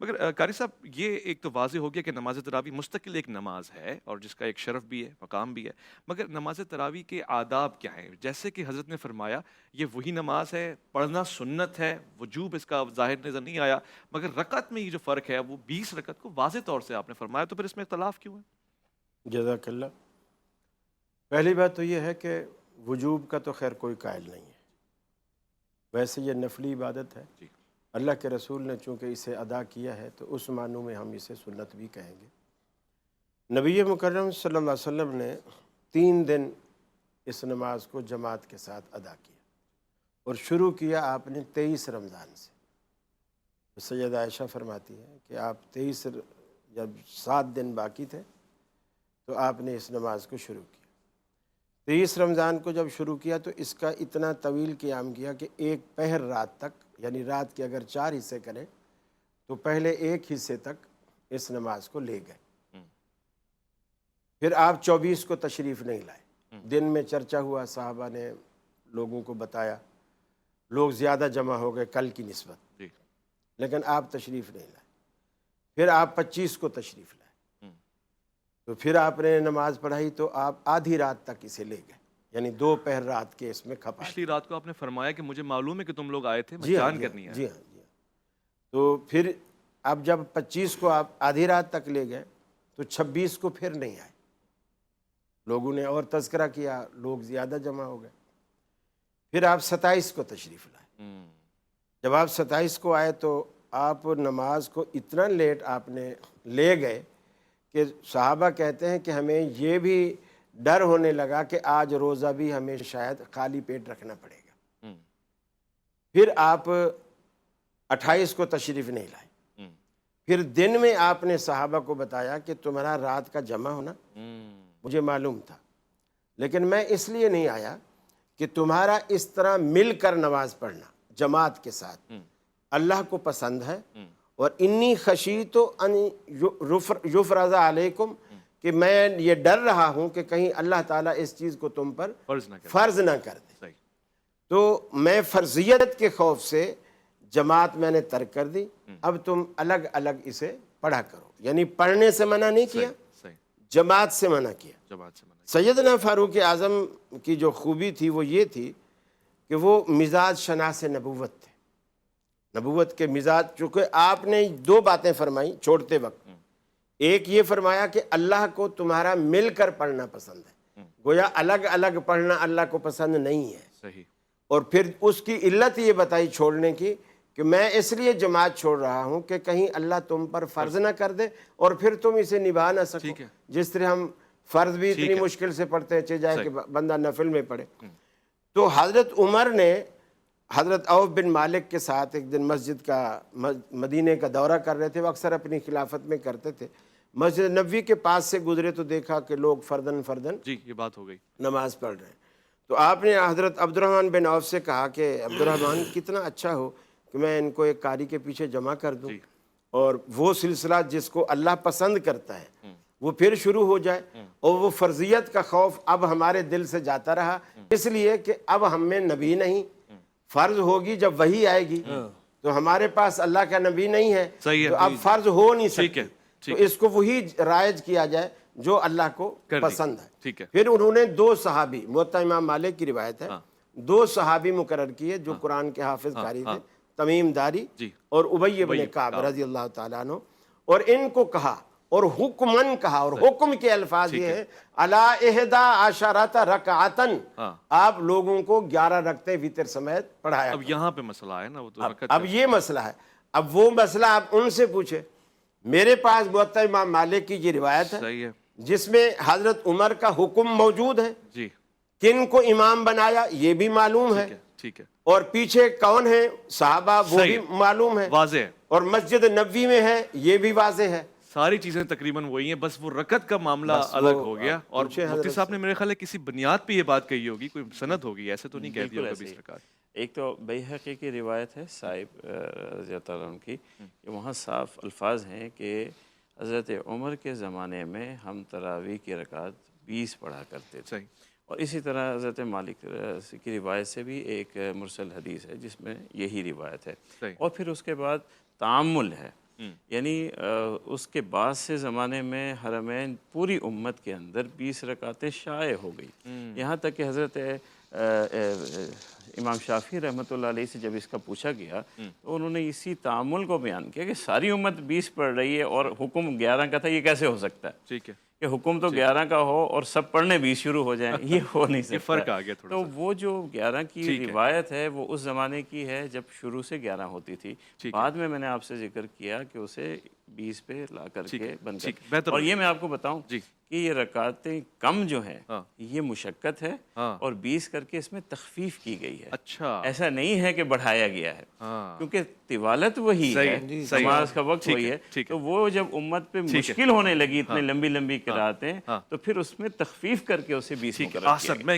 مگر قاری صاحب یہ ایک تو واضح ہو گیا کہ نماز تراویح مستقل ایک نماز ہے اور جس کا ایک شرف بھی ہے، مقام بھی ہے، مگر نماز تراویح کے آداب کیا ہیں؟ جیسے کہ حضرت نے فرمایا یہ وہی نماز ہے، پڑھنا سنت ہے، وجوب اس کا ظاہر نظر نہیں آیا، مگر رکعت میں یہ جو فرق ہے وہ 20 رکعت کو واضح طور سے آپ نے فرمایا، تو پھر اس میں اختلاف کیوں ہے؟ جزاک اللہ۔ پہلی بات تو یہ ہے کہ وجوب کا تو خیر کوئی قائل نہیں ہے، ویسے یہ نفلی عبادت ہے، جی اللہ کے رسول نے چونکہ اسے ادا کیا ہے تو اس معنوں میں ہم اسے سنت بھی کہیں گے۔ نبی مکرم صلی اللہ علیہ وسلم نے 3 دن اس نماز کو جماعت کے ساتھ ادا کیا اور شروع کیا آپ نے 23 رمضان سے۔ سیدہ عائشہ فرماتی ہے کہ آپ 23 جب 7 دن باقی تھے تو آپ نے اس نماز کو شروع کیا۔ 23 رمضان کو جب شروع کیا تو اس کا اتنا طویل قیام کیا کہ ایک پہر رات تک، یعنی رات کے اگر 4 حصے کریں تو پہلے ایک حصے تک اس نماز کو لے گئے۔ پھر آپ 24 کو تشریف نہیں لائے، دن میں چرچا ہوا، صحابہ نے لوگوں کو بتایا، لوگ زیادہ جمع ہو گئے کل کی نسبت، لیکن آپ تشریف نہیں لائے۔ پھر آپ 25 کو تشریف لائے، تو پھر آپ نے نماز پڑھائی تو آپ آدھی رات تک اسے لے گئے، یعنی 2 پہر رات کے اس میں کھپا۔ پچھلی رات کو آپ نے فرمایا کہ مجھے معلوم ہے کہ تم لوگ آئے تھے، میں جی ہاں جان جی کر ہاں نہیں آیا۔ جی ہاں جی ہاں۔ تو پھر اب جب 25 کو آپ آدھی رات تک لے گئے تو 26 کو پھر نہیں آئے، لوگوں نے اور تذکرہ کیا، لوگ زیادہ جمع ہو گئے۔ پھر آپ 27 کو تشریف لائے۔ جب آپ 27 کو آئے تو آپ نماز کو اتنا لیٹ آپ نے لے گئے کہ صحابہ کہتے ہیں کہ ہمیں یہ بھی ڈر ہونے لگا کہ آج روزہ بھی ہمیں شاید خالی پیٹ رکھنا پڑے گا۔ پھر آپ 28 کو تشریف نہیں لائے۔ پھر دن میں آپ نے صحابہ کو بتایا کہ تمہارا رات کا جمع ہونا مجھے معلوم تھا، لیکن میں اس لیے نہیں آیا کہ تمہارا اس طرح مل کر نماز پڑھنا جماعت کے ساتھ اللہ کو پسند ہے، اور انی خشیت ان یفرض علیکم، کہ میں یہ ڈر رہا ہوں کہ کہیں اللہ تعالیٰ اس چیز کو تم پر فرض نہ کر دے، تو میں فرضیت کے خوف سے جماعت میں نے ترک کر دی، اب تم الگ الگ اسے پڑھا کرو، یعنی پڑھنے سے منع نہیں کیا، جماعت سے منع کیا۔ سیدنا فاروق اعظم کی جو خوبی تھی وہ یہ تھی کہ وہ مزاج شناس نبوت تھے، نبوت کے مزاج، چونکہ آپ نے 2 باتیں فرمائیں چھوڑتے وقت، ایک یہ فرمایا کہ اللہ کو تمہارا مل کر پڑھنا پسند ہے، گویا الگ الگ پڑھنا اللہ کو پسند نہیں ہے، اور پھر اس کی علت یہ بتائی چھوڑنے کی کہ میں اس لیے جماعت چھوڑ رہا ہوں کہ کہیں اللہ تم پر فرض نہ کر دے اور پھر تم اسے نبھا نہ سکو، جس طرح ہم فرض بھی اتنی مشکل سے پڑھتے ہیں، چاہے جائے کہ بندہ نفل میں پڑھے۔ تو حضرت عمر نے حضرت عوف بن مالک کے ساتھ ایک دن مسجد کا مدینے کا دورہ کر رہے تھے، وہ اکثر اپنی خلافت میں کرتے تھے، مسجد نبوی کے پاس سے گزرے تو دیکھا کہ لوگ فردن یہ بات ہو گئی، نماز پڑھ رہے ہیں، تو آپ نے حضرت عبد الرحمن بن عوف سے کہا کہ عبد الرحمن کتنا اچھا ہو کہ میں ان کو ایک قاری کے پیچھے جمع کر دوں، اور وہ سلسلہ جس کو اللہ پسند کرتا ہے وہ پھر شروع ہو جائے، اور وہ فرضیت کا خوف اب ہمارے دل سے جاتا رہا، اس لیے کہ اب ہم میں نبی نہیں، فرض ہوگی جب وہی آئے گی، تو ہمارے پاس اللہ کا نبی نہیں ہے تو اب فرض ہو نہیں سکتی، تو اس کو وہی رائج کیا جائے جو اللہ کو پسند ہے۔ پھر انہوں نے 2 صحابی، موطا امام مالک کی روایت ہے، 2 صحابی مقرر کیے جو قرآن کے حافظ قاری تھے، تمیم داری اور ابی بن کعب رضی اللہ تعالیٰ عنہ، اور ان کو کہا اور حکمن کہا، اور حکم کے الفاظ یہ ہیں الا 11 رکعتن، آپ لوگوں کو 11 رکعتیں وتر سمیت پڑھایا۔ اب یہاں پہ مسئلہ ہے نا، وہ تو اب یہ مسئلہ ہے، اب وہ مسئلہ آپ ان سے پوچھے، میرے پاس موطا امام مالک کی یہ روایت ہے جس میں حضرت عمر کا حکم موجود ہے، کن کو امام بنایا یہ بھی معلوم ہے، اور پیچھے کون ہے صحابہ وہ بھی معلوم ہے، واضح ہے، اور مسجد نبوی میں ہے یہ بھی واضح ہے، ساری چیزیں تقریباً وہی ہیں، بس وہ رکعت کا معاملہ الگ ہو گیا، اور مفتی صاحب نے میرے خیال ہے کسی بنیاد پہ یہ بات کہی ہوگی، کوئی سند ہوگی، ایسے تو نہیں کہہ دیا ہوگا 20 رکعت۔ ایک تو بیہقی کی روایت ہے صاحب رضی اللہ عنہ کی، کہ وہاں صاف الفاظ ہیں کہ حضرت عمر کے زمانے میں ہم تراویح کی رکعت 20 پڑھا کرتے تھے، اور اسی طرح حضرت مالک کی روایت سے بھی ایک مرسل حدیث ہے جس میں یہی روایت ہے، اور پھر اس کے بعد تعامل ہے، یعنی اس کے بعد سے زمانے میں حرمین پوری امت کے اندر 20 رکعتیں شائع ہو گئی، یہاں تک کہ حضرت امام شافعی رحمۃ اللہ علیہ سے جب اس کا پوچھا گیا تو انہوں نے اسی تعامل کو بیان کیا کہ ساری امت 20 پڑھ رہی ہے اور حکم 11 کا تھا، یہ کیسے ہو سکتا ہے ٹھیک ہے، کہ حکم تو 11 کا ہو اور سب پڑھنے 20 شروع ہو جائیں، یہ ہو نہیں سکتا۔ یہ فرق آ گیا تھوڑا تو سا۔ وہ جو 11 کی ٹھیک ہے۔ روایت ہے وہ اس زمانے کی ہے جب شروع سے 11 ہوتی تھی، ٹھیک ہے۔ بعد میں نے آپ سے ذکر کیا کہ اسے 20 پہ لا کر ٹھیک کے ہے، بن ٹھیک، کر، بہتر اور ہو یہ گیا۔ میں آپ کو بتاؤں جی۔ کہ یہ رکعتیں کم جو ہیں ہاں۔ یہ مشقت ہے ہاں۔ اور 20 کر کے اس میں تخفیف کی گئی ہے، اچھا۔ ایسا نہیں ہے کہ بڑھایا گیا ہے، ہاں۔ کیونکہ طوالت وہی صحیح ہے، ہے، صحیح ہے۔ نماز کا وقت ٹھیک وہی ہے، ہے، ٹھیک ہے۔ تو وہ جب امت پہ ٹھیک ہے۔ مشکل ہونے لگی اتنے ہاں۔ لمبی لمبی قراتیں ہاں۔ تو پھر اس میں تخفیف کر کے اسے 20 ٹھیک ہے، مقرر کیا آسن گیا۔ میں